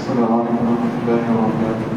السلام عليكم ورحمة الله وبركاته.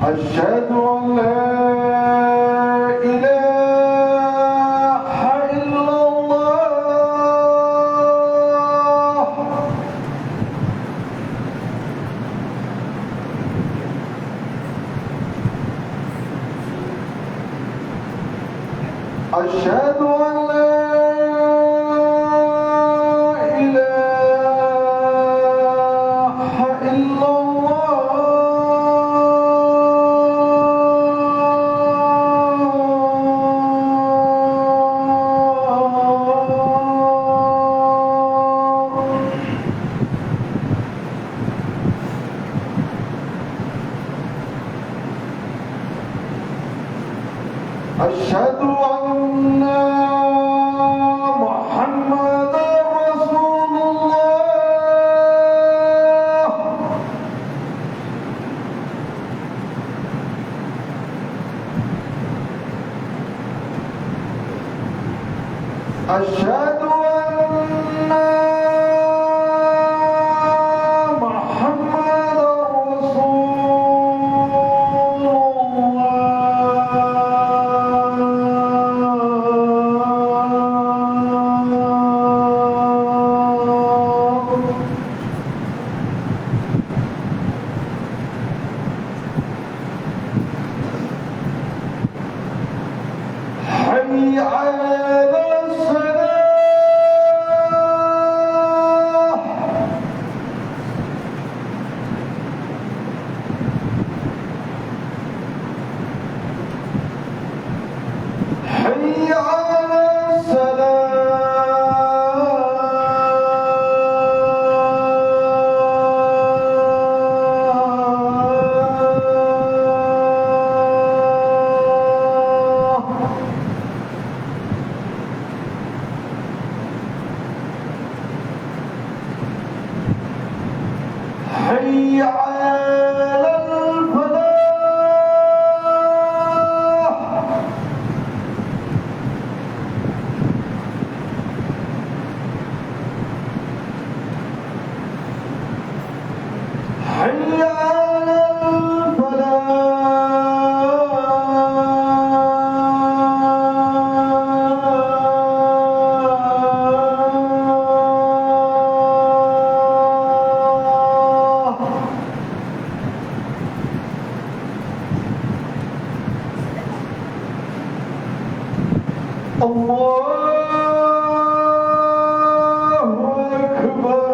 أشهد أن لا إله إلا الله. أشهد أن لا إله إلا أشهد أن محمدا رسول الله. أشهد أن محمدا رسول حي على الصلاة. حي على حي على الفلاح. حي على الله أكبر.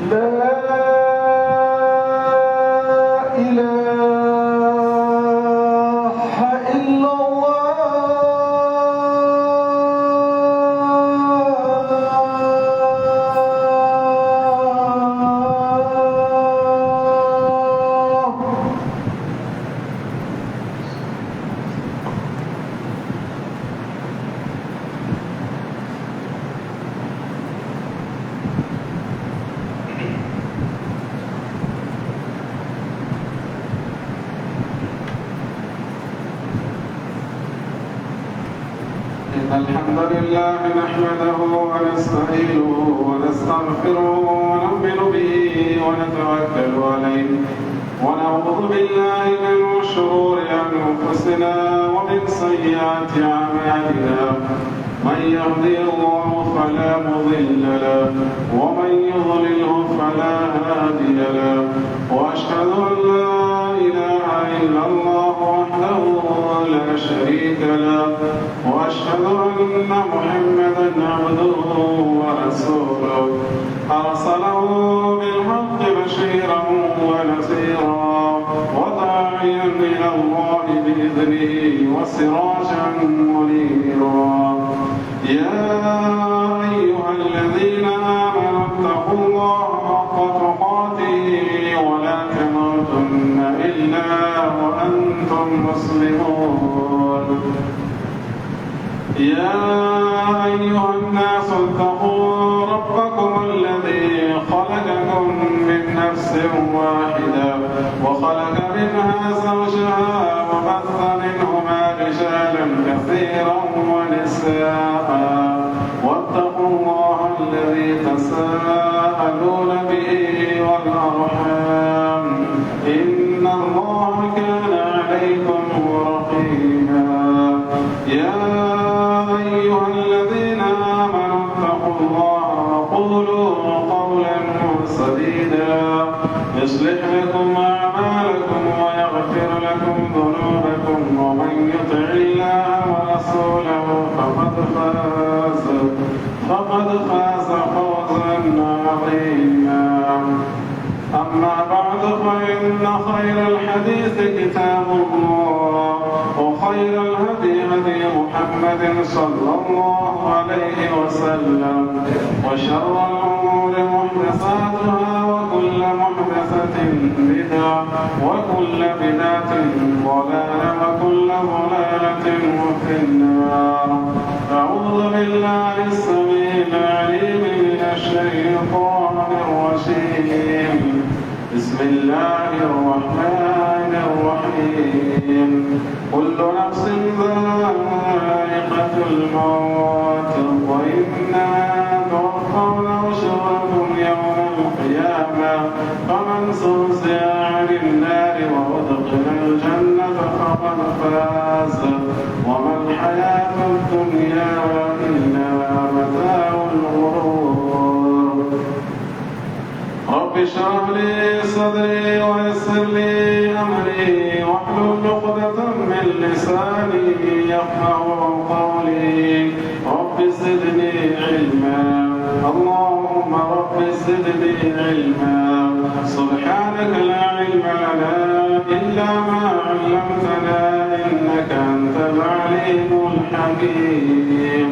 لا الحمد لله نحمده ونستعينه ونستغفره ونؤمن به ونتوكل عليه ونعوذ بالله من شرور أنفسنا ومن سيئات أعمالنا من يهدي الله فلا مضل له ومن يضلله فلا هادي له وأشهد أن لا إله إلا الله وحده لا شريك له وأشهد أن محمدا عبده ورسوله أرسله بالحق بشيرا ونذيرا وداعيا إلى الله بإذنه وسراجا منيرا يا أيها الذين آمنوا اتقوا الله حق تقاته ولا تموتن إلا وأنتم مسلمون يا أيها الناس اتقوا ربكم الذي خلقكم من نفس واحدة وخلق منها زوجها وبث منهما رجالا كثيرا ونساء واتقوا الله الذي تساءلون به والأرحام إن الله كان عليكم رقيبا يا أيها الذين آمنوا اتقوا الله وقولوا قولا سديدا يصلح لكم أعمالكم ويغفر لكم ذنوبكم ومن يطع الله ورسوله فقد فاز فوزا عظيما أما بعد فإن خير الحديث كتاب الله وخير الهدي هدي محمد صلى الله عليه وسلم وشر الأمور محدثاتها وكل محدثة بدعة وكل بدعة ضلالة وكل ضلالة في النار. أعوذ بالله السميع العليم من الشيطان الرجيم. بسم الله الرحمن الرحيم. كل نفس ذائقة الموت وإنما توفون أجوركم يوم القيامة فمن زحزح عن النار وأدخل الجنة فقد فاز وما الحياة الدنيا إلا متاع الغرور. رب اشرح لي صدري ويسر لي أمري واحلل عقدة من لساني يفقهوا قولي. رب زدني علما اللهم رب زدني علما. سبحانك لا علم لنا إلا ما علمتنا إنك أنت العليم الحكيم.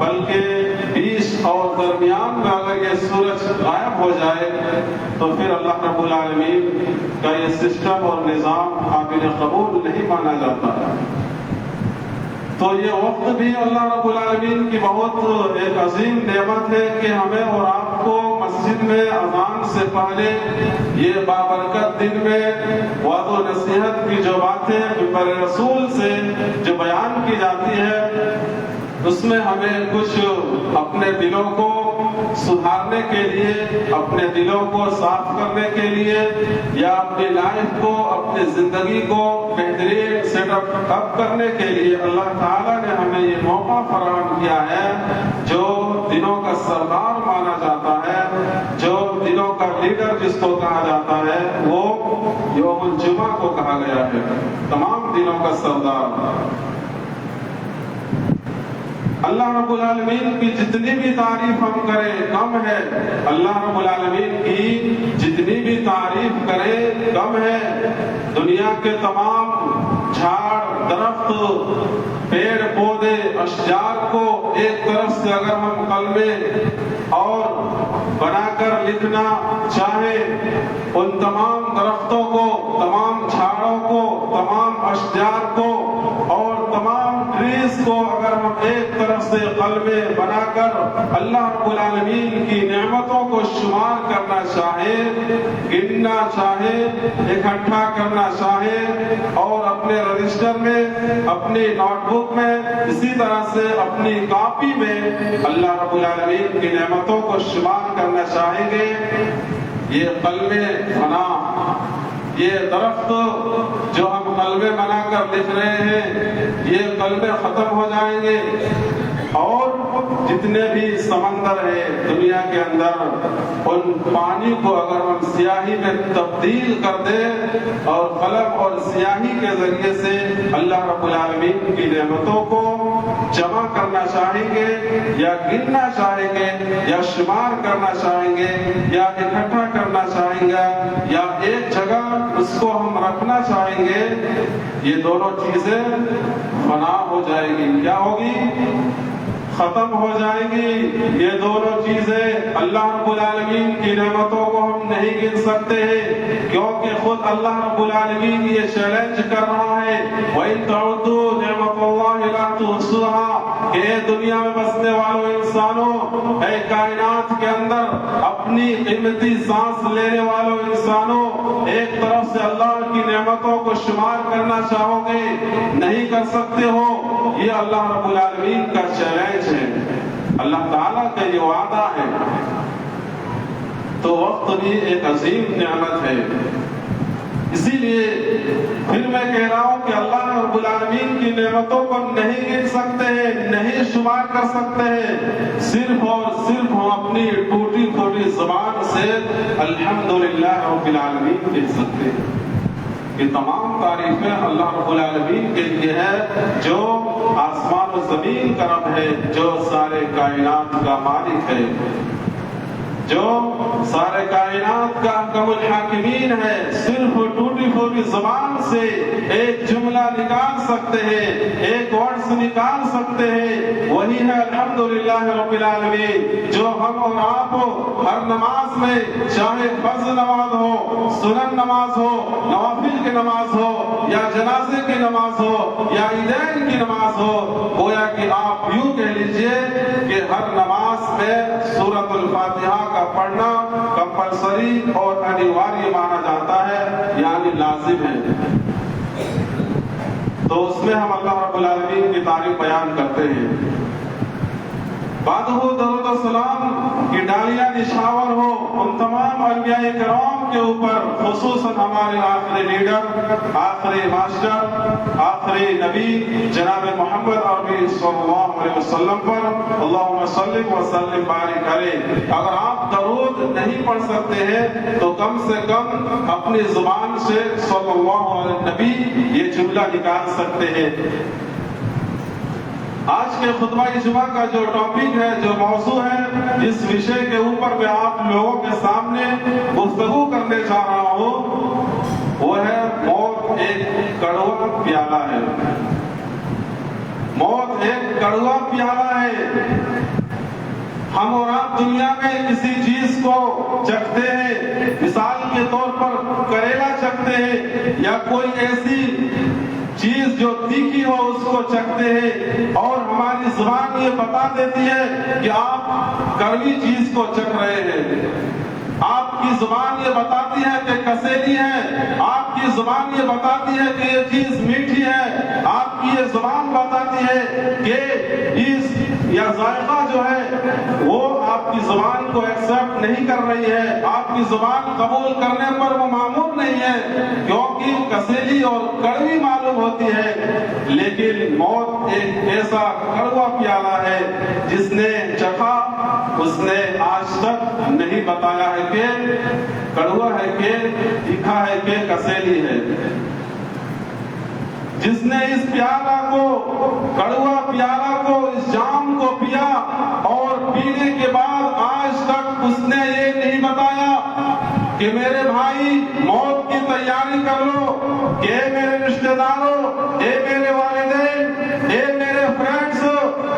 بلکہ بیچ اور درمیان میں اگر یہ سورج غائب ہو جائے تو پھر اللہ رب العالمین کا یہ سسٹم اور نظام قابل قبول نہیں مانا جاتا ہے۔ تو یہ وقت بھی اللہ رب العالمین کی بہت ایک عظیم نعمت ہے کہ ہمیں اور آپ کو مسجد میں اذان سے پہلے یہ بابرکت دن میں وعظ و نصیحت کی جو باتیں منبر رسول سے جو بیان کی جاتی ہے اس میں ہمیں کچھ اپنے دلوں کو سدھارنے کے لیے، اپنے دلوں کو صاف کرنے کے لیے یا اپنی لائف کو، اپنی زندگی کو بہترین سیٹ اپ کرنے کے لیے اللہ تعالیٰ نے ہمیں یہ موقع فراہم کیا ہے جو دلوں کا سردار مانا جاتا ہے، جو دلوں کا لیڈر جس کو کہا جاتا ہے وہ یوم الجمعہ کو کہا گیا ہے، تمام دلوں کا سردار۔ اللہ رب العالمین کی جتنی بھی تعریف ہم کریں کم ہے، اللہ رب العالمین کی جتنی بھی تعریف کریں کم ہے۔ دنیا کے تمام جھاڑ درخت پیڑ پودے اشجار کو ایک طرف سے اگر ہم کلمے اور بنا کر لکھنا چاہیں، ان تمام درختوں کو، تمام جھاڑوں کو، تمام اشجار کو اور تمام ٹریز کو اگر ہم ایک طرف سے قلمے بنا کر اللہ رب العالمین کی نعمتوں کو شمار کرنا چاہیں، گننا چاہیں، اکٹھا کرنا چاہیں اور اپنے رجسٹر میں، اپنی نوٹ بک میں، اسی طرح سے اپنی کاپی میں اللہ رب العالمین کی نعمتوں کو شمار کرنا چاہیں گے، یہ قلمے بنا، یہ درخت جو ہم قلمے بنا کر لکھ رہے ہیں یہ قلمے ختم ہو جائیں گے، اور جتنے بھی سمندر ہیں دنیا کے اندر ان پانی کو اگر ہم سیاہی میں تبدیل کر دیں اور قلم اور سیاہی کے ذریعے سے اللہ رب العالمین کی نعمتوں کو جمع کرنا چاہیں گے یا گننا چاہیں گے یا شمار کرنا چاہیں گے یا اکٹھا کرنا چاہیں گے یا ایک جگہ اس کو ہم رکھنا چاہیں گے، یہ دونوں چیزیں فنا ہو جائے گی۔ کیا ہوگی؟ ختم ہو جائیں گی۔ یہ دونوں چیزیں اللہ رب العالمین کی نعمتوں کو ہم نہیں گن سکتے ہیں، کیونکہ خود اللہ رب العالمین یہ چیلنج کر رہا ہے وَإِن تَعُدُّوا نِعْمَتَ اللَّهِ لَا تُحْصُوهَا، کہ اے دنیا میں بسنے والوں انسانوں، اے کائنات کے اندر اپنی قیمتی سانس لینے والوں انسانوں، ایک طرف سے اللہ کی نعمتوں کو شمار کرنا چاہو گے نہیں کر سکتے ہو، یہ اللہ رب العالمین کا چیلنج ہے، اللہ تعالیٰ کا یہ وعدہ ہے۔ تو وقت بھی ایک عظیم نعمت ہے، اسی لیے پھر میں کہہ رہا ہوں کہ اللہ رب العالمین کی نعمتوں کو نہیں گن سکتے ہیں، نہیں شمار کر سکتے ہیں، صرف اور صرف ہم اپنی ٹوٹی پھوٹی زبان سے الحمدللہ رب العالمین کہہ سکتے ہیں۔ یہ تمام تعریفیں اللہ رب العالمین کے لیے ہے جو آسمان و زمین کا رب ہے، جو سارے کائنات کا مالک ہے، جو سارے کائنات کا حکم الحاکمین ہے۔ صرف ٹوٹی پھوٹی زبان سے ایک جملہ نکال سکتے ہیں، ایک ورڈز نکال سکتے ہیں، وہی ہے الحمدللہ رب العالمین، جو ہم اور آپ ہر نماز میں، چاہے فرض نماز ہو، سنن نماز ہو، نوافل کی نماز ہو یا جنازے کی نماز ہو یا عیدین کی نماز ہو، گویا کہ آپ یوں کہہ لیجئے کہ ہر نماز میں سورۃ الفاتحہ کا پڑھنا کمپلسری اور انیواریہ مانا جاتا ہے، یعنی لازم ہے۔ تو اس میں ہم اللہ رب العالمین کی تعریف بیان کرتے ہیں۔ بعد ہو درود و سلام کی ڈالیاں نشاور ہو ان تمام انبیاء کرام کے اوپر، خصوصاً ہمارے آخری لیڈر، آخری ماسٹر، آخری نبی جناب محمد عربی صلی اللہ علیہ وسلم پر اللہم صلی وسلم بارک علیہ۔ اگر آپ درود نہیں پڑھ سکتے ہیں تو کم سے کم اپنی زبان سے صلی اللہ علیہ نبی یہ جملہ نکال سکتے ہیں۔ آج کے خطبہ جمعہ کا جو ٹاپک ہے، جو موضوع ہے، جس وشے کے اوپر میں آپ لوگوں کے سامنے گفتگو کرنے جا رہا ہوں وہ ہے موت ایک کڑوا پیالہ ہے۔ موت ایک کڑوا پیالہ ہے. ہم اور آپ دنیا میں کسی چیز کو چکھتے ہیں، مثال کے طور پر کریلا چکھتے ہیں یا کوئی ایسی چیز جو تیکھی ہو اس کو چکھتے ہیں، اور ہماری زبان یہ بتا دیتی ہے کہ آپ کڑوی چیز کو چکھ رہے ہیں. آپ کی زبان یہ بتاتی ہے کہ کسیلی ہے، آپ کی زبان یہ بتاتی ہے کہ یہ چیز میٹھی ہے، آپ کی یہ زبان بتاتی ہے کہ اس یا ذائقہ جو ہے وہ آپ کی زبان کو ایکسپٹ نہیں کر رہی ہے، آپ کی زبان قبول کرنے پر وہ معمول نہیں ہے کیونکہ کسیلی اور کڑوی معلوم ہوتی ہے. لیکن موت ایک ایسا کڑوا پیالہ ہے جس نے چکھا اس نے آج تک نہیں بتایا ہے کہ کڑوا ہے کہ تیکھا ہے کہ کسیلی ہے. جس نے اس پیالہ کو، کڑوا پیالہ کو، اس جام کو پیا اور پینے کے بعد آج تک اس نے یہ نہیں بتایا کہ میرے بھائی موت کی تیاری کر لو، کہ اے میرے رشتہ داروں، اے میرے والدین، اے میرے فرینڈز،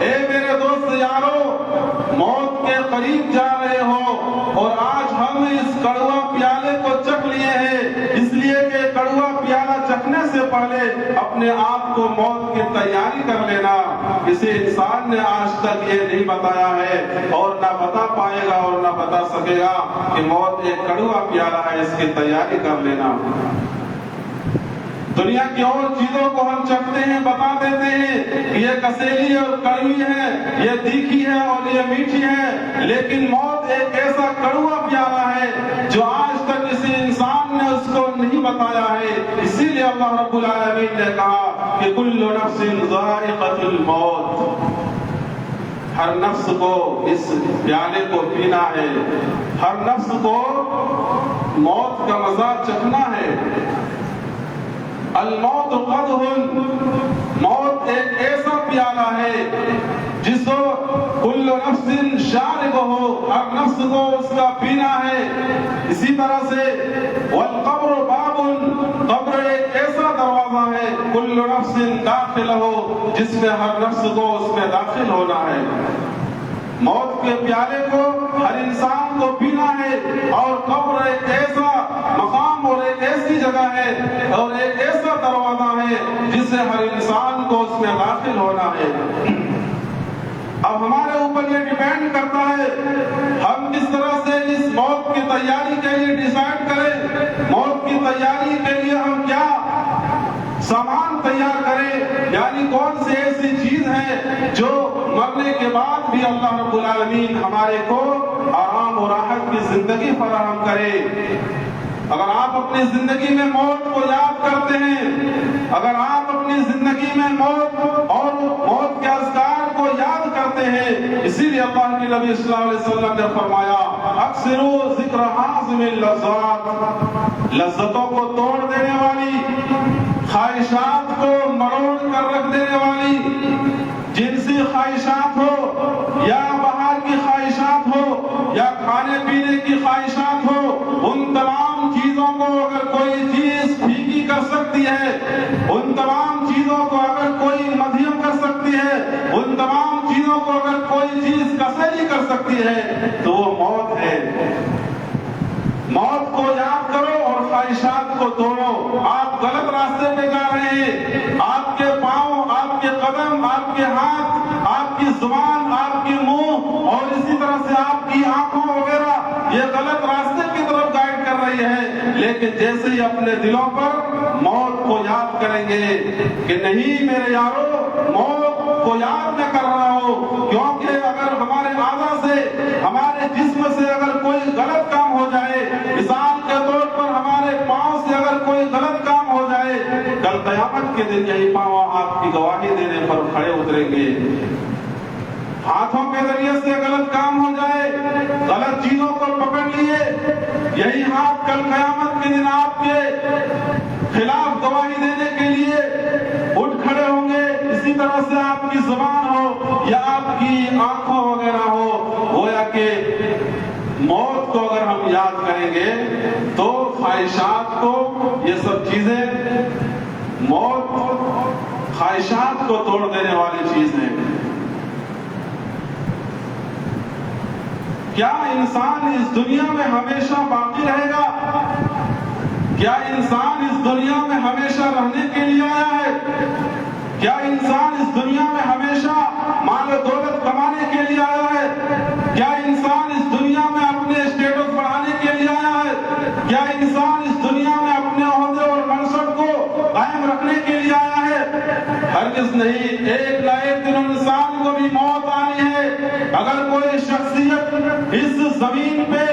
اے میرے دوست یارو، موت کے قریب جا رہے ہو اور آج ہم اس کڑوا پیالے کو چکھ لیے ہیں، اس لیے کہ کڑوا پیالہ چکھنے سے پہلے اپنے آپ کو موت کی تیاری کر لینا. کسی انسان نے آج تک یہ نہیں بتایا ہے اور نہ بتا پائے گا اور نہ بتا سکے گا کہ موت ایک کڑوا پیالہ ہے، اس کی تیاری کر لینا. دنیا کی اور چیزوں کو ہم چکھتے ہیں، بتا دیتے ہیں کہ یہ کسیلی اور کڑوی ہے، یہ تیکھی ہے اور یہ میٹھی ہے، لیکن موت ایک ایسا کڑوا پیالہ ہے جو آج تک کسی انسان نے اس کو نہیں بتایا ہے. اسی لیے اللہ رب العالمین نے کہا کہ کل نفس ذائقۃ الموت، ہر نفس کو اس پیالے کو پینا ہے، ہر نفس کو موت کا مزہ چکھنا ہے. الموت قدح، موت ایک ایسا پیالہ ہے جس کو کل نفس شارب ہو، ہر نفس کو اس کا پینا ہے. اسی طرح سے والقبر باب، قبر ایک ایسا دروازہ ہے کل نفس داخل ہو، جس میں ہر نفس کو اس میں داخل ہونا ہے. موت کے پیالے کو ہر انسان کو پینا ہے، اور قبر ایک ایسا مقام اور ایک ایسی جگہ ہے اور ایک ایسا دروازہ ہے جس سے ہر انسان کو اس میں داخل ہونا ہے. اب ہمارے اوپر یہ ڈیپینڈ کرتا ہے ہم کس طرح سے اس موت کی تیاری کے لیے ڈیسائیڈ کریں. موت کی تیاری کے لیے ہم کیا سامان تیار کریں، یعنی کون سی ایسی چیز ہے جو مرنے کے بعد بھی اللہ رب العالمین ہمارے کو آرام و راحت کی زندگی فراہم کرے. اگر آپ اپنی زندگی میں موت کو یاد کرتے ہیں، اگر آپ اپنی زندگی میں موت اور موت کے اذکار کو یاد کرتے ہیں، اسی لیے اللہ کے نبی صلی اللہ علیہ وسلم نے فرمایا اکثروا ذکر حازم اللذات، لذتوں کو توڑ دینے والی، خواہشات کو مروڑ کر رکھ دینے والی، جنسی خواہشات ہو یا باہر کی خواہشات ہو یا کھانے پینے کی خواہشات ہو، ان تمام چیزوں کو اگر کوئی چیز پھیکی کر سکتی ہے، ان تمام چیزوں کو اگر کوئی مدھیم کر سکتی ہے، ان تمام چیزوں کو اگر کوئی چیز کسیلی کر سکتی ہے تو وہ موت ہے. موت کو یاد کرو اور خواہشات کو توڑو. آپ غلط راستے پہ جا رہے ہیں، آپ کے پاؤں، آپ کے قدم، آپ کے ہاتھ، آپ کی زبان، آپ کے منہ اور اسی طرح سے آپ کی آنکھوں وغیرہ یہ غلط راستے کی طرف گائیڈ کر رہی ہے. لیکن جیسے ہی اپنے دلوں پر موت کو یاد کریں گے کہ نہیں میرے یارو، موت کو یاد نہ کر رہا ہو، کیونکہ اگر ہمارے اعضاء سے، ہمارے جسم سے اگر کوئی غلط کام ہو جائے، مثال کے طور پر ہمارے پاؤں سے اگر کوئی غلط کام ہو جائے، کل قیامت کے دن یہی پاؤں آپ کی گواہی دینے پر کھڑے اتریں گے. ہاتھوں کے ذریعے سے غلط کام ہو جائے، غلط چیزوں کو پکڑ لیے، یہی ہاتھ کل قیامت کے دن آپ کے خلاف گواہی دینے کے لیے اٹھ کھڑے ہوں گے. اسی طرح سے آپ کی زبان ہو یا آپ کی آنکھوں وغیرہ ہو. گویا کہ موت کو اگر ہم یاد کریں گے تو خواہشات کو، یہ سب چیزیں موت خواہش خواہشات کو توڑ دینے والی چیز ہے۔ کیا انسان اس دنیا میں ہمیشہ باقی رہے گا؟ کیا انسان اس دنیا میں ہمیشہ رہنے کے لیے آیا ہے؟ کیا انسان اس دنیا میں ہمیشہ مال و دولت کمانے کے لیے آیا ہے؟ کیا انسان اس دنیا میں اپنے اسٹیٹس بڑھانے کے لیے آیا ہے؟ کیا انسان اس دنیا میں اپنے عہدے اور منصب کو قائم رکھنے کے لیے آیا ہے؟ ہرگز نہیں۔ ایک نہ ایک دن انسان کو بھی موت آنی ہے۔ اگر کوئی شخصیت اس زمین پہ،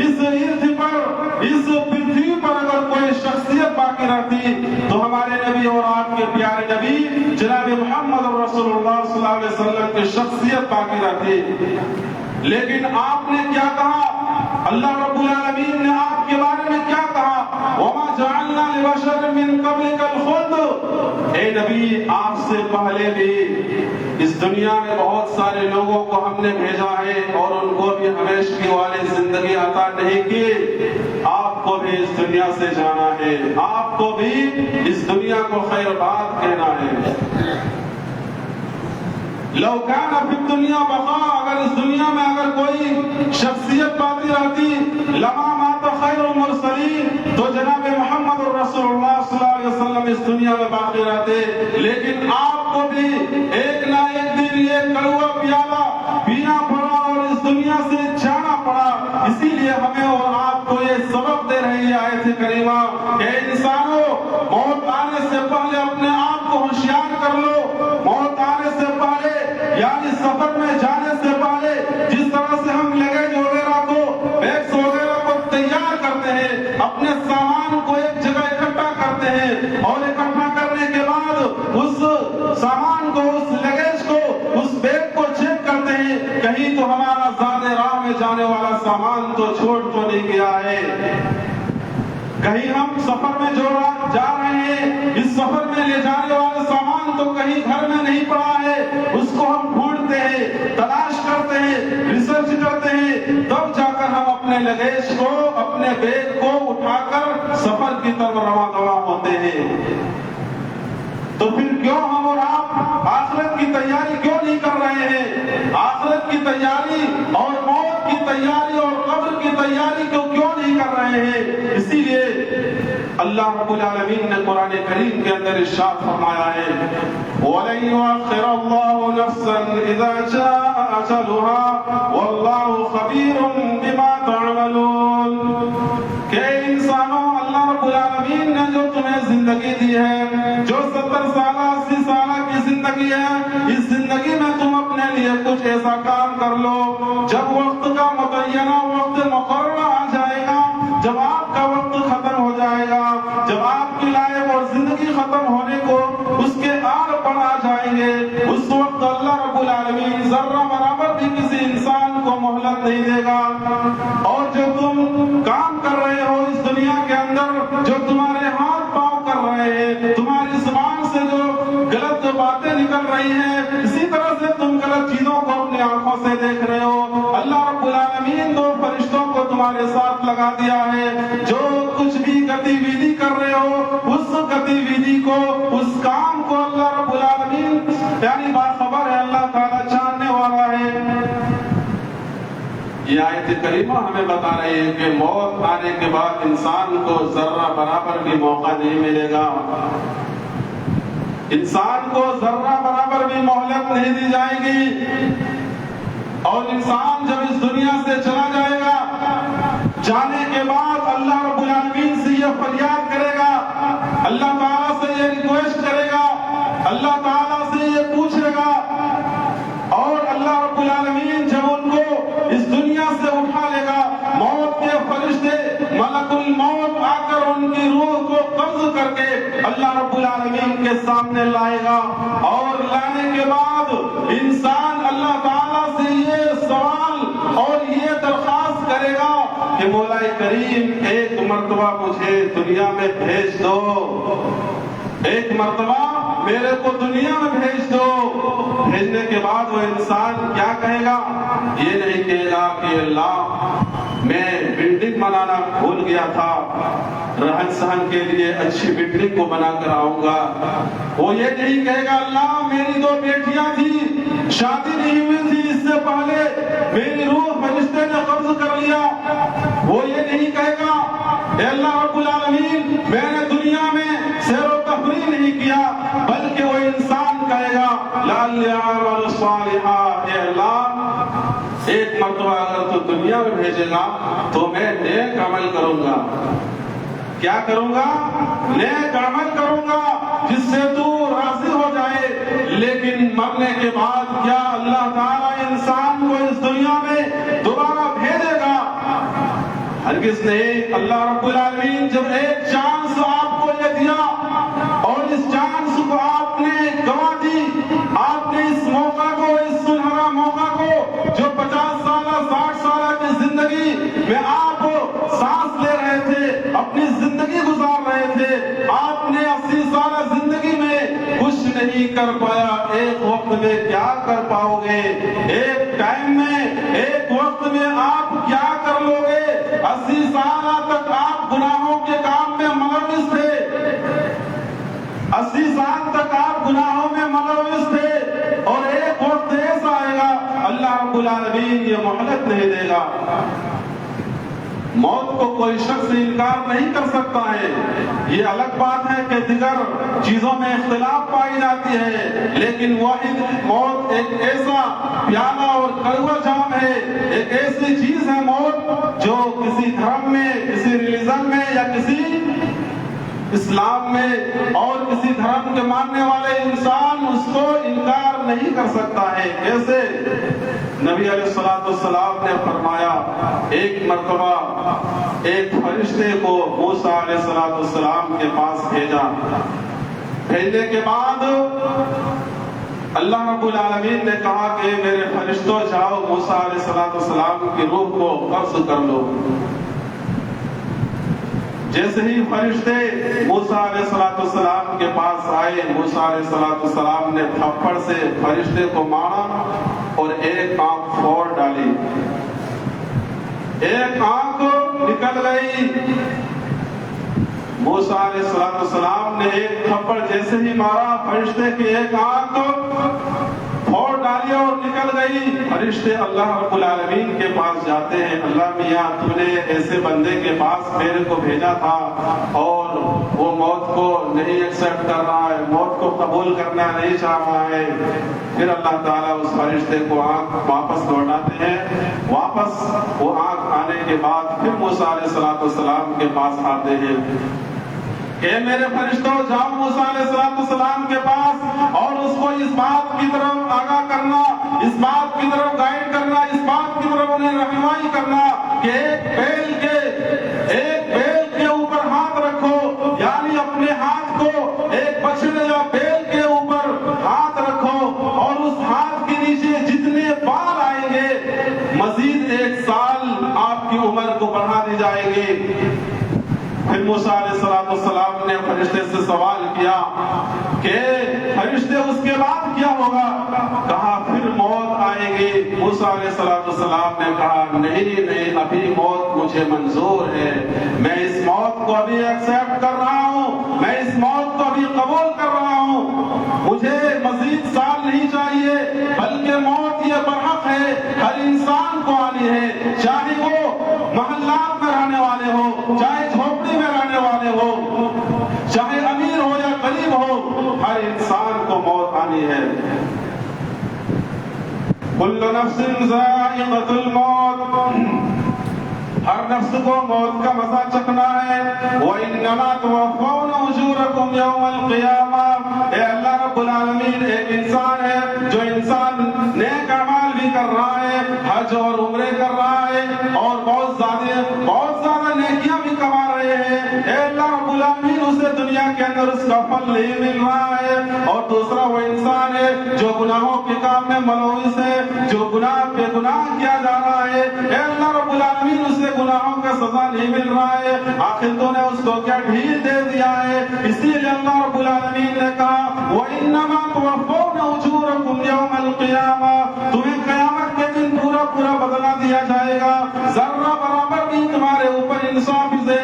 اس ارض پر، اس پرتھوی پر اگر کوئی شخصیت باقی رہتی تو ہمارے نبی اور آپ کے پیارے نبی جناب محمد رسول اللہ صلی اللہ علیہ وسلم کی شخصیت باقی رہتی۔ لیکن آپ نے کیا کہا؟ اللہ رب العالمین نے آپ کے بارے میں کیا کہا؟ وَمَا جَعَلْنَا لِبَشَرٍ مِّن قَبْلِكَ الْخُلْدَ، اے نبی آپ سے پہلے بھی اس دنیا میں بہت سارے لوگوں کو ہم نے بھیجا ہے اور ان کو بھی ہمیشگی والی زندگی عطا نہیں کی۔ آپ کو بھی اس دنیا سے جانا ہے، آپ کو بھی اس دنیا کو خیر بات کہنا ہے۔ لو کان فی الدنیا بقاء، اگر اس دنیا میں اگر کوئی شخصیت باقی رہتی، لما مات خیر المرسلین، تو جناب محمد رسول اللہ صلی اللہ علیہ وسلم اس دنیا میں باقی رہتے۔ لیکن آپ کو بھی ایک نہ ایک دن یہ کڑوا پیالہ پینا پڑا اور اس دنیا سے جانا پڑا۔ اسی لیے ہمیں اور آپ کو یہ سبق دے رہی ہے آیت کریمہ کہ انسانوں، موت آنے سے پہلے اپنے آپ کو ہوشیار کر لو۔ موت آنے سے پہلے، یعنی سفر میں جانے سے پہلے، جس طرح سے ہم لگیج وغیرہ کو، بیگس وغیرہ کو تیار کرتے ہیں، اپنے سامان کو ایک جگہ اکٹھا کرتے ہیں اور اکٹھا کرنے کے بعد اس سامان کو، اس لگیج کو، اس بیگ کو چیک کرتے ہیں کہیں تو ہمارا زیادہ راہ میں جانے والا سامان تو چھوڑ تو نہیں گیا ہے، کہیں ہم سفر میں جو جا رہے ہیں اس سفر میں لے جانے والے سامان تو کہیں گھر میں نہیں پڑا ہے، اس کو ہم ڈھونڈتے ہیں، تلاش کرتے ہیں، ریسرچ کرتے ہیں، تب جا کر ہم اپنے لگیج کو، اپنے بیگ کو اٹھا کر سفر کی طرف رواں ہوتے ہیں۔ تو پھر کیوں ہم اور آپ آخرت کی تیاری کیوں نہیں کر رہے ہیں؟ آخرت کی تیاری اور موت کی تیاری اور قبر کی تیاری کیوں نہیں کر رہے ہیں؟ اسی لیے اللہ رب العالمین نے قرآن کریم کے اندر ارشاد فرمایا ہے وَلَن يُؤَخِّرَ اللَّهُ نَفْسًا إِذَا جَاءَ أَجَلُهَا وَاللَّهُ خَبِيرٌ بِمَا تَعْمَلُونَ کہ انسانوں، اللہ رب العالمین نے جو تمہیں زندگی دی ہے، جو 70 سالہ 80 سالہ کی زندگی ہے، اس زندگی میں تم اپنے لیے کچھ ایسا کام کر لو، جب وقت کا متعینہ وقت مقررہ آ جائے گا، جب آپ کا وقت ختم ہو جائے گا، جب آپ کی لائف اور زندگی ختم ہونے کو اس کے آر پر آ جائیں گے، اس وقت اللہ رب العالمین ذرہ برابر بھی کسی انسان کو مہلت نہیں دے گا۔ اور جو تم کام کر رہے ہو اس دنیا کے اندر، جو تمہارے ہاتھ پاؤں کر رہے ہیں، تمہاری زبان سے جو غلط باتیں نکل رہی ہیں، اسی طرح سے تم غلط چیزوں کو اپنی آنکھوں سے دیکھ رہے ہو، اللہ رب العالمین دو فرشتوں کو تمہارے ساتھ لگا دیا ہے، جو کچھ بھی گتی ویدی کر رہے ہو اس گتی ویدی کو، اس کام کو اللہ رب العالمین یعنی باخبر ہے، اللہ تعالیٰ جاننے والا ہے۔ یہ آیت کریمہ ہمیں بتا رہی ہے کہ موت آنے کے بعد انسان کو ذرہ برابر بھی موقع نہیں ملے گا، انسان کو ذرہ برابر بھی مہلت نہیں دی جائے گی، اور انسان جب اس دنیا سے چلا جائے گا، جانے کے بعد اللہ رب العالمین سے یہ فریاد کرے گا، اللہ تعالیٰ سے یہ ریکویسٹ کرے گا، اللہ تعالیٰ سے یہ پوچھے گا، اور اللہ رب العالمین جب ان کو اس دنیا سے اٹھا لے گا، موت کے فرشتے ملک الموت آ کر ان کی روح کو قبض کر کے اللہ رب العالمین کے سامنے لائے گا، اور لانے کے بعد انسان اللہ تعالیٰ سے یہ سوال اور یہ درخواست کرے گا کہ مولا کریم ایک مرتبہ مجھے دنیا میں بھیج دو، ایک مرتبہ میرے کو دنیا میں بھیج دو۔ بھیجنے کے بعد وہ انسان کیا کہے گا؟ یہ نہیں کہے گا کہ اللہ میں بلڈنگ بنانا بھول گیا تھا، رہن سہن کے لیے اچھی بلڈنگ کو بنا کر آؤں گا۔ وہ یہ نہیں کہے گا اللہ میری 2 بیٹیاں تھی، شادی نہیں ہوئی تھی، اس سے پہلے میری روح فرشتے نے قبض کر لیا۔ وہ یہ نہیں کہے گا اے اللہ رب العالمین میں نے دنیا میں سیر و تفریح نہیں کیا، بلکہ وہ انسان کہے گا لعلی اعمل صالحا، اے اللہ ایک مرتبہ اگر تو دنیا میں بھیجے گا تو میں نیک عمل کروں گا۔ کیا کروں گا؟ نیک عمل کروں گا جس سے تو راضی ہو جائے۔ لیکن مرنے کے بعد کیا اللہ تعالیٰ انسان کو اس دنیا میں دوبارہ بھیجے گا؟ ہرگز نہیں۔ اللہ رب العالمین جب ایک چانس آپ کو یہ دیا اور اس چانس کو آپ نے گنوا دی، آپ نے اس موقع کو، اس سنہرا موقع کو جو 50 سالہ 60 سالہ کی زندگی میں آپ سانس لے رہے تھے، اپنی زندگی گزار رہے تھے، آپ نے 80 سالہ زندگی میں کچھ نہیں کر پایا، ایک وقت میں کیا کر پاؤ گے؟ ایک ٹائم میں، ایک وقت میں آپ کیا کر لو گے؟ 80 سالہ تک آپ گناہوں کے کام میں ملوث تھے، 80 سال تک آپ گناہوں میں ملوث تھے، اور ایک وقت ایسا آئے گا اللہ رب العالمین یہ مہلت نہیں دے گا۔ موت کو کوئی شخص انکار نہیں کر سکتا ہے، یہ الگ بات ہے کہ دیگر چیزوں میں اختلاف پائی جاتی ہے، لیکن واحد موت ایک ایسا پیالہ اور کڑوا جام ہے، ایک ایسی چیز ہے موت جو کسی دھرم میں، کسی ریلیجن میں یا کسی اسلام میں اور کسی دھرم کے ماننے والے انسان اس کو انکار نہیں کر سکتا ہے۔ کیسے؟ نبی علیہ الصلوۃ والسلام نے فرمایا ایک مرتبہ ایک فرشتے کو موسیٰ علیہ الصلوۃ والسلام کے پاس بھیجا، بھیجنے کے بعد اللہ رب العالمین نے کہا کہ میرے فرشتوں جاؤ موسیٰ علیہ الصلوۃ والسلام کی روح کو قبض کر لو۔ جیسے ہی فرشتے موسیٰ علیہ الصلوۃ والسلام کے پاس آئے، موسیٰ علیہ الصلوۃ والسلام نے تھپڑ سے فرشتے کو مارا اور ایک آنکھ پھوڑ ڈالی، ایک آنکھ نکل گئی۔ موسیٰ علیہ الصلوۃ والسلام نے ایک تھپڑ جیسے ہی مارا، فرشتے کی ایک آنکھ پھوڑ ڈالی اور نکل گئی۔ فرشتے اللہ رب العالمین کے پاس جاتے ہیں، اللہ میاں تو نے ایسے بندے کے پاس میرے کو بھیجا تھا اور وہ موت کو نہیں ایکسپٹ کر رہا ہے، موت کو قبول کرنا نہیں چاہ رہا ہے۔ پھر اللہ تعالیٰ اس فرشتے کو آنکھ واپس لوٹاتے ہیں، واپس وہ آنکھ آنے کے بعد پھر موسیٰ علیہ الصلوۃ والسلام کے پاس آتے ہیں کہ میرے فرشتوں جاؤ موسیٰ علیہ الصلوۃ والسلام کے پاس اور اس کو اس بات کی طرف آگاہ کرنا، اس بات کی طرف گائیڈ کرنا، اس بات کی طرف انہیں رہنمائی کرنا کہ ایک بیل کے اوپر ہاتھ رکھو، یعنی اپنے ہاتھ کو ایک بچڑے یا بیل کے اوپر ہاتھ رکھو اور اس ہاتھ کے نیچے جتنے بال آئیں گے مزید 1 سال آپ کی عمر کو بڑھا دی جائے گی۔ پھر موسیٰ علیہ الصلوۃ والسلام نے فرشتے سے سوال کیا کہ فرشتے اس کے بعد کیا ہوگا؟ کہا پھر موت آئے گی۔ موسیٰ علیہ الصلوۃ والسلام نے کہا نہیں ابھی موت مجھے منظور ہے، میں اس موت کو ابھی ایکسپٹ کر رہا ہوں، میں اس موت کو ابھی قبول کر رہا ہوں، مجھے مزید سال نہیں چاہیے، بلکہ موت یہ برحق ہے، ہر انسان کو آنی ہے، چاہے وہ محلات میں رہنے والے ہو، چاہے جھوپڑی میں رہنے والے ہو، چاہے امیر ہو یا غریب ہو، ہر انسان کو موت آنی ہے۔ کل نفس ذائقۃ الموت، ہر نفس کو موت کا مزہ چکھنا ہے۔ وَإِنَّمَا تُوَفَّوْنَ أُجُورَكُمْ يَوْمَ الْقِيَامَةِ، اے اللہ رب العالمین ایک انسان ہے جو انسان نیک اعمال بھی کر رہا ہے، حج اور عمرے کر رہا ہے اور بہت زیادہ نیکیاں بھی کما رہے ہیں، اے اللہ رب العالمین اسے دنیا کے اندر اس کا پھل نہیں مل رہا ہے۔ اور دوسرا وہ انسان ہے جو گناہوں کے کام میں ملوث ہے، جو گناہ پہ گناہ کیا جا رہا ہے، اے اللہ رب العالمین اسے گناہوں کا سزا نہیں مل رہا ہے، آخر تو نے اس کو کیا ڈھیل دے دیا ہے۔ اسی لیے اللہ رب العالمین نے کہا وَإِنَّمَا تُوَفَّوْنَ أُجُورَكُمْ يَوْمَ الْقِيَامَةِ، تمہیں قیامت کے دن پورا بدلہ دیا جائے گا، ذرہ برابر بھی تمہارے اوپر انصاف سے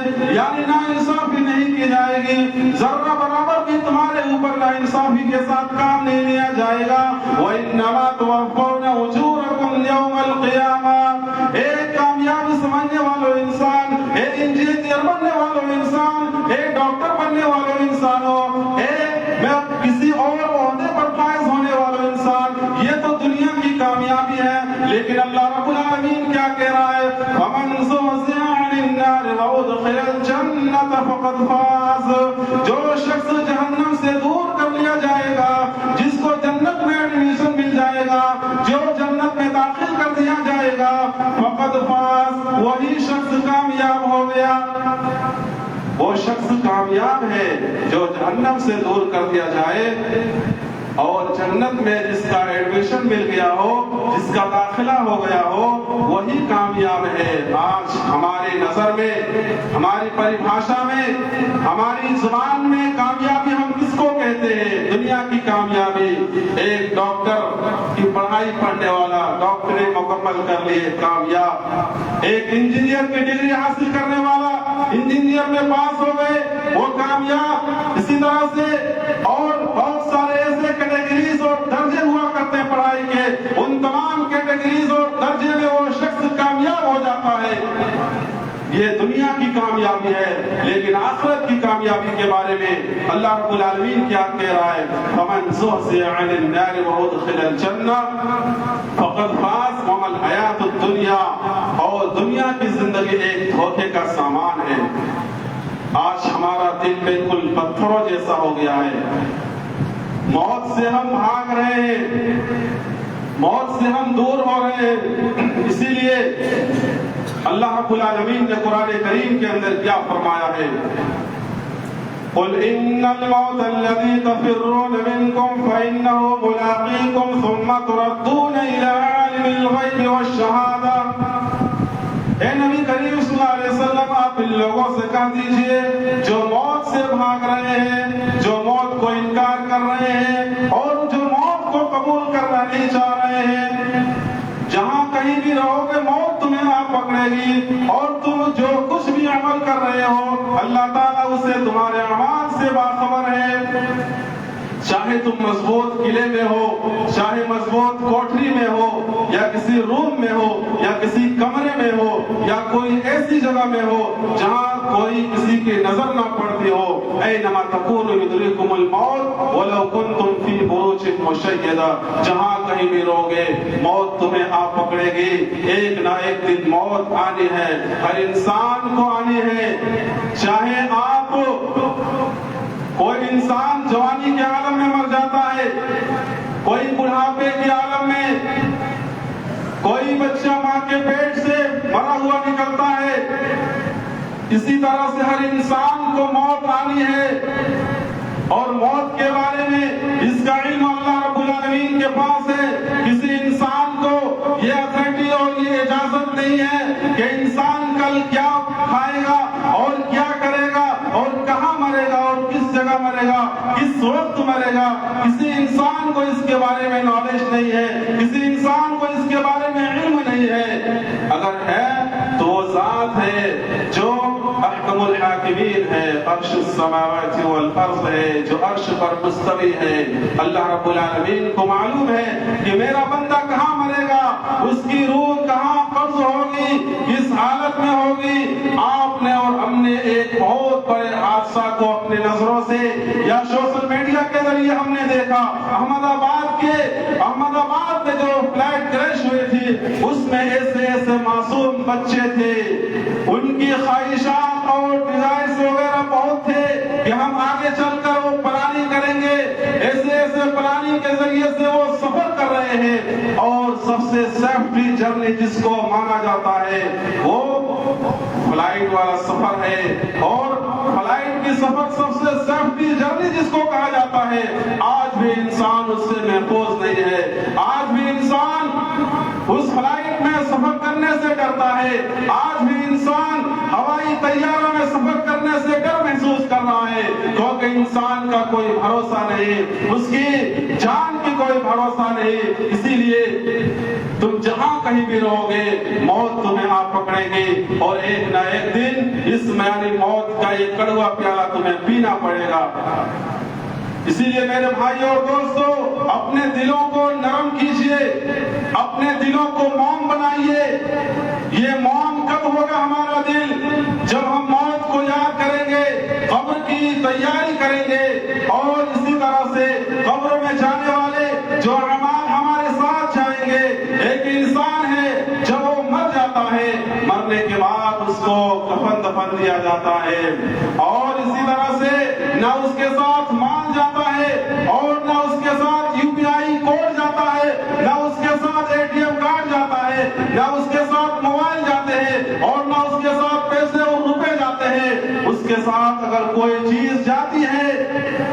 جائے گا وَإِنَّمَا تُوَفَّوْنَ أُجُورَكُمْ يَوْمَ الْقِيَامَةِ. ایک کامیاب سمجھنے والوں انسان، ایک انجینئر بننے والوں انسان، ایک ڈاکٹر بننے والوں انسان ہو، ایک میں کسی اور عہدے پر فائز ہونے والوں انسان، یہ تو دنیا کی کامیابی ہے. لیکن اللہ رب العالمین کیا کہہ رہا ہے؟ وَمَنْ زُحْزِحَ عَنِ النَّارِ وَأُدْخِلَ الْجَنَّةَ فَقَدْ فَازَ. جو شخص جہنم سے دور کر لیا جائے گا، جس کو جنت میں ایڈمیشن مل جائے گا، جو جنت میں داخل کر دیا جائے گا، فقد فاز، وہی شخص کامیاب ہو گیا. وہ شخص کامیاب ہے جو جہنم سے دور کر دیا جائے اور جنت میں جس کا ایڈمیشن مل گیا ہو، جس کا داخلہ ہو گیا ہو، وہی کامیاب ہے. آج ہماری نظر میں، ہماری پریبھاشا میں، ہماری زبان میں کامیابی ہم کس کو کہتے ہیں؟ دنیا کی کامیابی. ایک ڈاکٹر کی پڑھائی پڑھنے والا، ڈاکٹری مکمل کر لیے، کامیاب. ایک انجینئر کی ڈگری حاصل کرنے والا، انجینئر میں پاس ہو گئے، وہ کامیاب. اسی طرح سے اور بہت سارے ایسے کیٹیگریز اور درجے ہوا کرتے ہیں پڑھائی کے، ان تمام کیٹیگریز اور درجے میں وہ شخص کامیاب ہو جاتا ہے. یہ دنیا کی کامیابی ہے. لیکن آخرت کی کامیابی کے بارے میں اللہ رب العالمین کیا کہہ رہا ہے؟ فَمَنْ زُحْزِحَ عَنِ النَّارِ وَأُدْخِلَ الْجَنَّةَ فَقَدْ فَازَ وَمَا الْحَيَاةُ الدُّنْيَا. اور دنیا کی زندگی ایک دھوکے کا سامان ہے. آج ہمارا دل بالکل پتھروں جیسا ہو گیا ہے. موت سے ہم بھاگ رہے ہیں، موت سے ہم دور ہو رہے ہیں. اسی لیے اللہ رب العالمین نے قرآن کریم کے اندر کیا فرمایا ہے؟ قُلْ إِنَّ الْمَوْتَ الَّذِي تَفِرُّونَ مِنْكُمْ فَإِنَّهُ مُلَاقِيكُمْ ثُمَّ تُرَدُّونَ إِلَىٰ عَالِمِ الْغَيْبِ وَالشَّهَادَةِ. اے نبی کریم صلی اللہ علیہ وسلم، آپ ان لوگوں سے کہہ دیجئے جو موت سے بھاگ رہے ہیں، جو موت کو انکار کر رہے ہیں اور جو موت کو قبول کرنا نہیں چاہ رہے ہیں، جہاں کہیں بھی رہو گے موت تمہیں آ پکڑے گی، اور تم جو کچھ بھی عمل کر رہے ہو اللہ تعالیٰ اسے تمہارے اعمال سے باخبر ہے. چاہے تم مضبوط قلعے میں ہو، چاہے مضبوط کوٹری میں ہو، یا کسی روم میں ہو، یا کسی کمرے میں ہو، یا کوئی ایسی جگہ میں ہو جہاں کوئی کسی کی نظر نہ پڑتی ہو. اینما تکونوا یدرککم الموت ولو کنتم فی بروج مشیدہ. جہاں کہیں بھی رہو گے موت تمہیں آ پکڑے گی. ایک نہ ایک دن موت آنی ہے، ہر انسان کو آنی ہے. چاہے آپ، کوئی انسان جوانی کے عالم میں مر جاتا ہے، کوئی بڑھاپے کے عالم میں، کوئی بچہ ماں کے پیٹ سے مرا ہوا نکلتا ہے. اسی طرح سے ہر انسان کو موت آنی ہے. اور موت کے بارے میں اس کا علم اللہ رب العالمین کے پاس ہے. کسی انسان کو یہ اتھارٹی اور یہ اجازت نہیں ہے کہ انسان کل کیا کھائے گا اور کیا کرے گا اور کہاں مرے گا اور کس جگہ مرے گا، کس وقت مرے گا. کسی انسان کو اس کے بارے میں نالج نہیں ہے، کسی انسان کو اس کے بارے میں علم نہیں ہے. اگر ہے تو وہ ذات ہے جو احکم الحاکمین ہے، عرش السماوات والارض ہے، جو عرش پر مستوی ہے. اللہ رب العالمین کو معلوم ہے کہ میرا بندہ کہاں مرے گا، اس کی روح کہاں قبض ہوگی، کس حالت میں ہوگی. آپ نے اور ہم نے ایک بہت بڑے حادثہ کو اپنے نظروں سے یا سوشل میڈیا کے ذریعے ہم نے دیکھا. احمد آباد میں جو فلائٹ کریش ہوئی تھی، اس میں ایسے ایسے معصوم بچے تھے، ان کی خواہشات اور ڈیزائرز وغیرہ بہت تھے کہ ہم آگے چل کر وہ پلاننگ کریں گے. ایسے ایسے پلاننگ کے ذریعے سے وہ سفر کر رہے ہیں. اور سب سے سیفٹی جرنی جس کو مانا جاتا ہے وہ فلائٹ والا سفر ہے. اور فلائٹ کی سفر سب سے سیفٹی جرنی جس کو کہا جاتا ہے، آج بھی انسان اس سے محفوظ نہیں ہے. آج بھی انسان اس فلائٹ میں سفر کرنے سے ڈرتا ہے. آج بھی انسان ہوائی طیاروں میں سفر کرنے سے ڈر محسوس کر رہا ہے، کیونکہ انسان کا کوئی بھروسہ نہیں، اس کی جان کی کوئی بھروسہ نہیں. اسی لیے تم جہاں کہیں بھی رہو گے موت تمہیں آ پکڑے گی، اور ایک نہ ایک دن اس میانی موت کا ایک کڑوا پیالہ تمہیں پینا پڑے گا. اسی لیے میرے بھائی اور دوستو، اپنے دلوں کو نرم کیجئے، اپنے دلوں کو موم بنائیے۔ یہ موم کب ہوگا ہمارا دل؟ جب ہم موت کو یاد کریں گے، قبر کی تیاری کریں گے، اور اسی طرح سے قبر میں جانے والے جو اعمال ہمارے ساتھ جائیں گے۔ ایک انسان ہے جب وہ مر جاتا ہے، مرنے کے بعد اس کو کفن دفن دیا جاتا ہے، اور اسی طرح سے نہ اس کے ساتھ مال جاتا ہے، اور نہ اس کے ساتھ UPI کوڈ جاتا ہے، نہ اس کے ساتھ ATM کارڈ جاتا ہے، نہ اس کے ساتھ موبائل جاتے ہیں، اور نہ اس کے ساتھ پیسے اور روپے جاتے ہیں۔ اس کے ساتھ اگر کوئی چیز جاتی ہے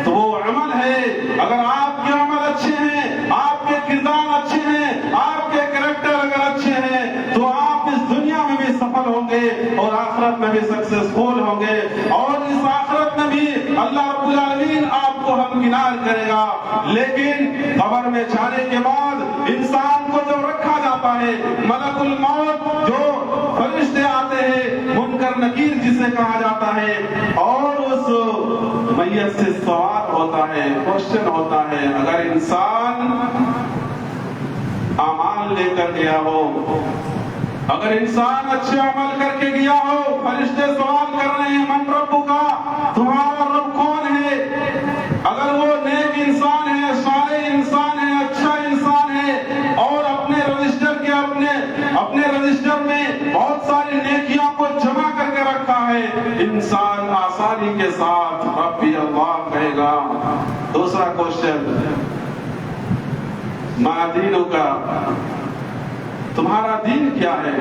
تو وہ عمل ہے۔ اگر آپ کے عمل اچھے ہیں، آپ کے کردار اچھے ہیں، آپ کے کریکٹر اگر اچھے ہیں، تو آپ اس دنیا میں بھی سفل ہوں گے اور آخرت میں بھی سکسیسفل ہوں گے، اور اس آخرت میں بھی اللہ رب العالمین آپ کو ہمکنار کرے گا۔ لیکن قبر میں جانے کے بعد انسان کو جو رکھا جاتا ہے، ملک الموت جو فرشتے آتے ہیں، منکر نکیر جسے کہا جاتا ہے، اور اس میت سے سوال ہوتا ہے، کوشچن ہوتا ہے۔ اگر انسان اعمال لے کر گیا ہو، اگر انسان اچھے عمل کر کے گیا ہو، فرشتے سوال کر رہے ہیں من رب کا، تمہارا رب کون ہے؟ اگر وہ نیک انسان ہے، صالح انسان ہے، اچھا انسان ہے، اور اپنے رجسٹر میں بہت ساری نیکیاں کو جمع کر کے رکھا ہے، انسان آسانی کے ساتھ ربی اللہ کہے گا۔ دوسرا کوشچن، ما دینوں کا، تمہارا دین کیا ہے؟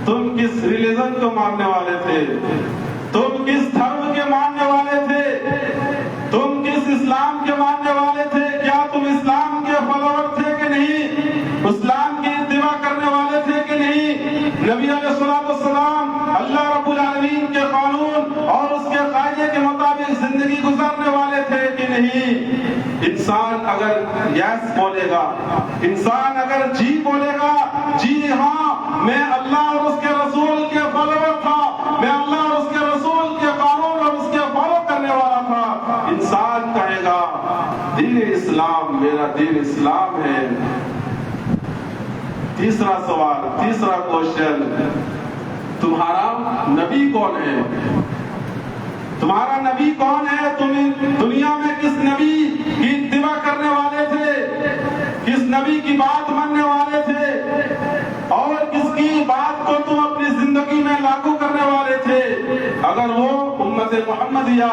تم کس ریلیجن کو ماننے والے تھے؟ تم کس دھرم کے ماننے والے تھے؟ تم کس اسلام کے ماننے والے تھے؟ کیا تم اسلام کے فالوور تھے کہ نہیں؟ اسلام کی اتباع کرنے والے تھے کہ نہیں؟ نبی علیہ الصلوۃ والسلام اللہ رب العالمین کے قانون اور اس کے قاعدے کے مطابق زندگی گزارنے والے تھے کہ نہیں؟ انسان اگر یس بولے گا، انسان اگر جی بولے گا، جی ہاں میں اللہ اور اس کے رسول کے فالوور تھا، میں اللہ اور اس کے رسول کے قانون اور اس کے فالو کرنے والا تھا، انسان کہے گا دین اسلام، میرا دین اسلام ہے۔ تیسرا سوال، تیسرا کوشچن، تمہارا نبی کون ہے؟ تمہارا نبی کون ہے؟ تم دنیا میں کس نبی کی اتباع کرنے والے تھے؟ کس نبی کی بات ماننے والے تھے؟ اور کس کی بات کو تم اپنی زندگی میں لاگو کرنے والے تھے؟ اگر وہ امت محمدیہ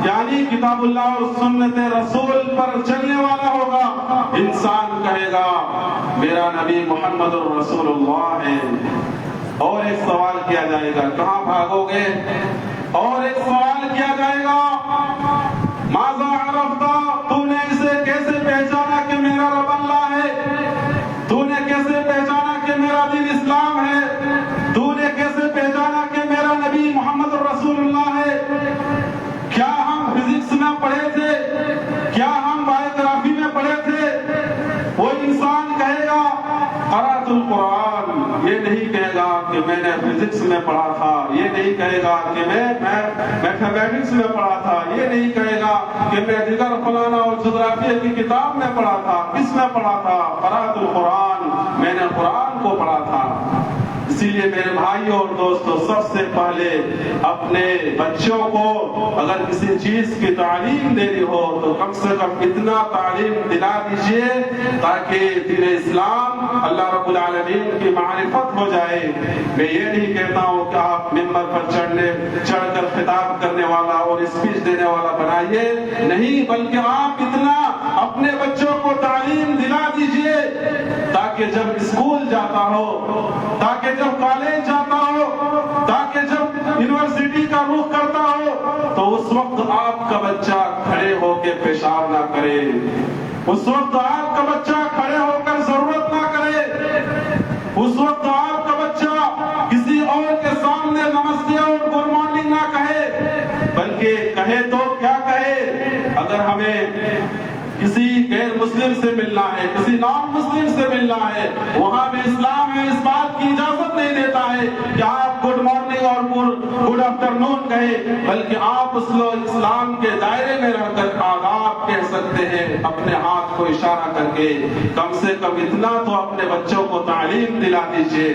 یعنی کتاب اللہ اور سنت رسول پر چلنے والا ہوگا، انسان کہے گا میرا نبی محمد رسول اللہ ہے۔ اور ایک سوال کیا جائے گا، کہاں بھاگو گے؟ اور ایک سوال کیا جائے گا، ماذا عرفت، تو نے اسے کیسے پہچانا کہ میرا رب اللہ ہے؟ تو نے کیسے پہچانا کہ میرا دین اسلام ہے؟ تو نے کیسے پہچانا کہ میرا نبی محمد رسول اللہ ہے؟ کیا ہم فزکس میں پڑھے تھے؟ کیا ہم بایوگرافی میں پڑھے تھے؟ وہ انسان کہے گا قرأت القرآن، یہ نہیں کہے گا کہ میں نے فزکس میں پڑھا تھا، یہ نہیں کہے گا کہ میں میتھمیٹکس میں پڑھا تھا، یہ نہیں کہے گا کہ میں دیگر فلانا اور جغرافیہ کی کتاب میں پڑھا تھا۔ کس میں پڑھا تھا؟ قرأت القرآن، میں نے قرآن کو پڑھا تھا۔ اسی لیے میرے بھائیوں اور دوستوں، سب سے پہلے اپنے بچوں کو اگر کسی چیز کی تعلیم دینی ہو تو کم سے کم اتنا تعلیم دلا دیجئے تاکہ دین اسلام اللہ رب العالمین کی معرفت ہو جائے۔ میں یہ نہیں کہتا ہوں کہ آپ ممبر پر چڑھ کر خطاب کرنے والا اور اسپیچ دینے والا بنائیے، نہیں، بلکہ آپ اتنا اپنے بچوں کو تعلیم دلا دیجئے تاکہ جب اسکول جاتا ہو، تاکہ جب کالج جاتا ہو، تاکہ جب یونیورسٹی کا رخ کرتا ہو تو اس وقت آپ کا بچہ کھڑے ہو کے پیشاب نہ کرے، اس وقت آپ کا بچہ کھڑے ہو کر ضرورت نہ کرے، اس وقت آپ کا بچہ کسی اور کے سامنے نمستے اور گڈ مارننگ نہ کہے، بلکہ کہے تو کیا کہے؟ اگر ہمیں کسی غیر مسلم سے ملنا ہے، کسی نان مسلم سے ملنا ہے، وہاں بھی اسلام میں اس بات کی اجازت نہیں دیتا ہے کہ آپ گڈ مارننگ اور گڈ آفٹر نون کہیں، بلکہ آپ اس اسلام کے دائرے میں رہ کر آپ کرتے ہیں اپنے ہاتھ کو اشارہ کر کے، کم سے کم اتنا تو اپنے بچوں کو تعلیم دلا دیجئے،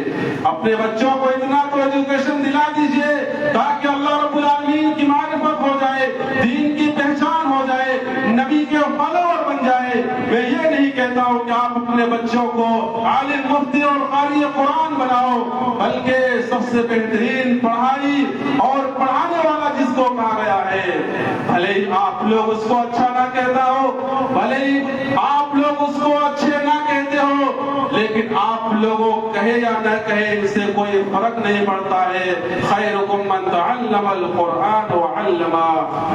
اپنے بچوں کو اتنا تو ایجوکیشن دلا دیجئے تاکہ اللہ رب العالمین کی معرفت ہو جائے، دین کی پہچان ہو جائے، نبی کے فالوور بن جائے۔ میں یہ نہیں کہتا ہوں کہ آپ اپنے بچوں کو عالم، مفتی اور قاری قرآن بناؤ، بلکہ سب سے بہترین پڑھائی اور پڑھانے والا جس کو کہا گیا ہے، بھلے ہی آپ لوگ اس کو اچھا نہ کہتا ہو، بھلے ہی آپ لوگ اس کو اچھے نہ کہتے ہو، لیکن آپ لوگوں کہے یا نہ کہے اس سے کوئی فرق نہیں پڑتا ہے۔ خیرکم من تعلم القرآن وعلمہ،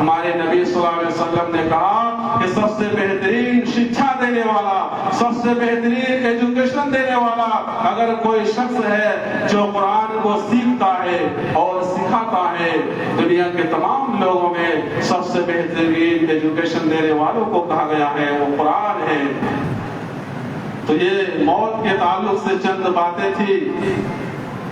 ہمارے نبی صلی اللہ علیہ وسلم نے کہا کہ سب سے بہترین شکھا دینے والا، سب سے بہترین ایجوکیشن دینے والا اگر کوئی شخص ہے جو قرآن کو سیکھتا ہے اور سکھاتا ہے، دنیا کے تمام لوگوں میں سب سے بہترین ایجوکیشن دینے والوں کو کہا گیا ہے وہ قرآن ہے۔ تو یہ موت کے تعلق سے چند باتیں تھی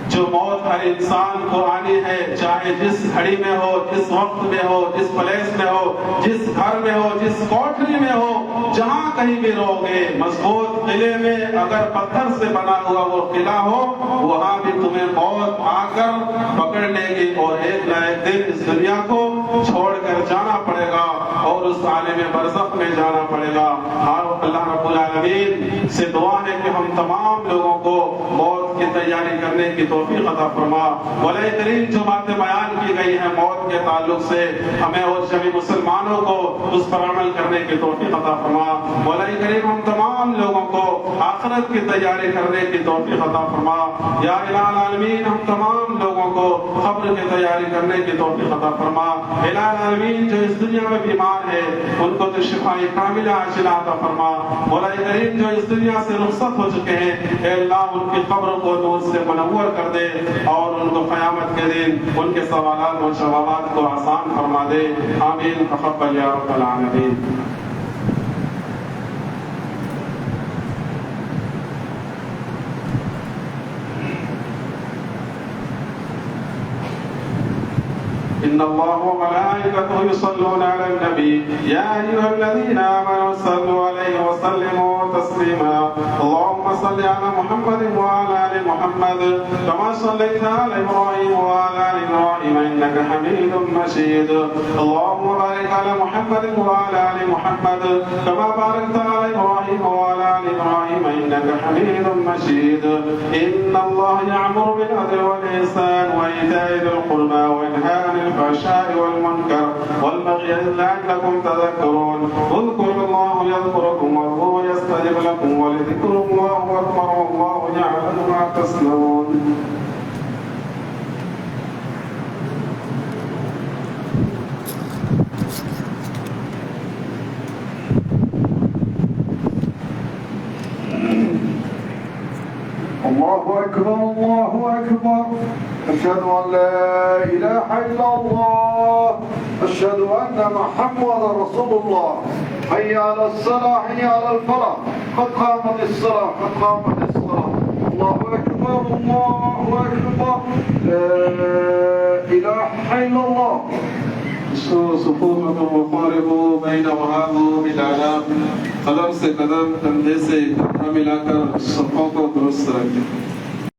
جو موت ہر انسان کو آنی ہے، چاہے جس گھڑی میں ہو، جس وقت میں ہو، جس پلیس میں ہو، جس گھر میں ہو، جس کوٹری میں ہو، جہاں کہیں بھی رہو گے۔ مضبوط قلعے میں اگر پتھر سے بنا ہوا وہ قلعہ ہو، وہاں بھی تمہیں موت آ کر پکڑ لے گی اور ایک نہ ایک دن اس دنیا کو چھوڑ کر جانا پڑے گا اور اس عالم برزخ میں جانا پڑے گا۔ اللہ رب العالمین سے دعا ہے کہ ہم تمام لوگوں کو موت کی تیاری کرنے کی توفیق عطا فرما۔ مولا کریم جو باتیں بیان کی گئی ہیں موت کے تعلق سے، ہمیں اور سبھی مسلمانوں کو اس پر عمل کرنے کی توفیق عطا فرما۔ مولا کریم ہم تمام لوگوں کو آخرت کی تیاری کرنے کی توفیق عطا فرما۔ یا الہ العالمین ہم تمام لوگوں کو قبر کی تیاری کرنے کی توفیق عطا فرما۔ الہ العالمین جو اس دنیا میں بیمار ہے ان کو تو شفاء کاملہ عاجلہ عطا فرما۔ مولا کریم جو اس دنیا سے رخصت ہو چکے ہیں، اے اللہ ان کی قبر کو نور سے منور کر دے اور ان کو قیامت کے دن ان کے سوالات و جوابات کو آسان فرما دے۔ آمین تقبل یا رب العالمین۔ إن الله وملائكته يصلون على النبي يا أيها الذين آمنوا صلوا عليه وسلموا تسليما اللهم صل على محمد وعلى آل محمد كما صليت على إبراهيم وعلى آل إبراهيم إنك حميد مجيد اللهم بارك على محمد وعلى آل محمد كما باركت على إبراهيم وعلى آل إبراهيم إنك حميد مجيد إن الله يأمر بالعدل والإحسان وإيتاء ذي القربى وينهى عن الفحشاء والمنكر والبغي لعلكم تذكرون اذكروا الله يذكركم وهو يستجب لكم ولذكر الله أكبر والله يعلم ما تصنعون۔ الله أكبر الله أكبر أشهد أن لا إله إلا الله أشهد أن محمد رسول الله حي على الصلاة حي على الفلاح قد قامت الصلاة قد قامت الصلاة الله أكبر الله أكبر لا إله إلا الله صفوفكم وقاربوا بين وهابوا بالأعناق، قدم سے قدم، کندھے سے کندھا ملا کر صفوں کو درست رکھیں۔